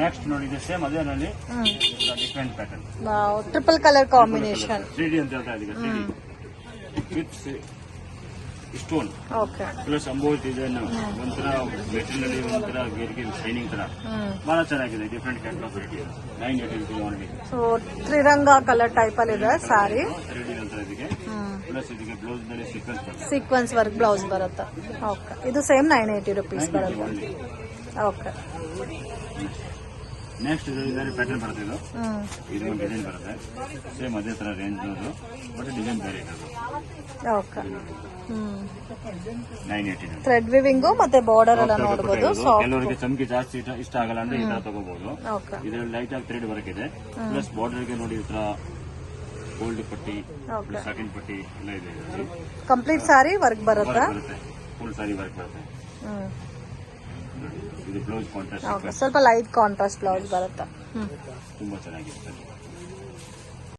Next ನೋಡಿ ಇದೆ same ಅದೇನಲ್ಲಿ different pattern. Triple colour combination 3D ಅಂತ ಹೇಳ್ತಾ ಇದೀಗ 3D with stone plus emboss design ಒಂಥರ ಮೆಟೀರಿಯಲ್ ಒಂಥರ ಗೇರ್ಗೆ ಶೈನಿಂಗ್ ತರ ಬಹಳ ಚೆನ್ನಾಗಿದೆ. Different catalogue variety 980 only. So ತ್ರಿರಂಗ ಕಲರ್ ಟೈಪ್ ಅಲ್ಲಿ ಇದೆ ಸಾರಿ 3D ಅಂತ ಇದಕ್ಕೆ ಪ್ಲಸ್ ಇದಕ್ಕೆ ಬ್ಲೌಸ್ ನಲ್ಲಿ ಸೀಕ್ವೆನ್ಸ್ ವರ್ಕ್ ಬ್ಲೌಸ್ ಬರುತ್ತೆ. ಓಕೆ, ಇದು ಸೇಮ್ 980 ರುಪೀಸ್ ಬರುತ್ತೆ. ಓಕೆ, ನೆಕ್ಸ್ಟ್ ಇದು ಪ್ಯಾಟರ್ನ್ ಬರುತ್ತೆ. ಇದು ಒಂದು ಡಿಸೈನ್ ಬರುತ್ತೆ ಸೇಮ್ ಅದೇ ತರ ರೇಂಜ್ ಬಟ್ ಡಿಸೈನ್ ಬೇರೆ ಇರೋದು. ಓಕೆ, 980 ಥ್ರೆಡ್ ವಿವಿಂಗ್ ಮತ್ತೆ ಬಾರ್ಡರ್ ಎಲ್ಲ ನೋಡಬಹುದು. ಕೆಲವರಿಗೆ ಚಮಕಿ ಜಾಸ್ತಿ ಇಷ್ಟ ಆಗಲ್ಲ ಅಂದ್ರೆ ಈ ತರ ತಗೋಬಹುದು. ಇದರಲ್ಲಿ ಲೈಟ್ ಆಗಿ ಥ್ರೆಡ್ ವರ್ಕ್ ಇದೆ ಪ್ಲಸ್ ಬಾರ್ಡರ್ ಗೆ ನೋಡಿ ಈ ತರ ಗೋಲ್ಡ್ ಪಟ್ಟಿ ಸೆಕೆಂಡ್ ಪಟ್ಟಿ ಎಲ್ಲ ಇದೆ. ಕಂಪ್ಲೀಟ್ ಸಾರಿ ವರ್ಕ್ ಬರುತ್ತೆ, ಫುಲ್ ಸಾರಿ ವರ್ಕ್ ಬರುತ್ತೆ. ಇದು ಬ್ಲೌಸ್ ಕಾಂಟ್ರಾಸ್ಟ್ ಸ್ವಲ್ಪ ಲೈಟ್ ಕಾಂಟ್ರಾಸ್ಟ್ ಬ್ಲೌಸ್ ಬರುತ್ತೆ. ತುಂಬಾ ಚೆನ್ನಾಗಿರುತ್ತೆ.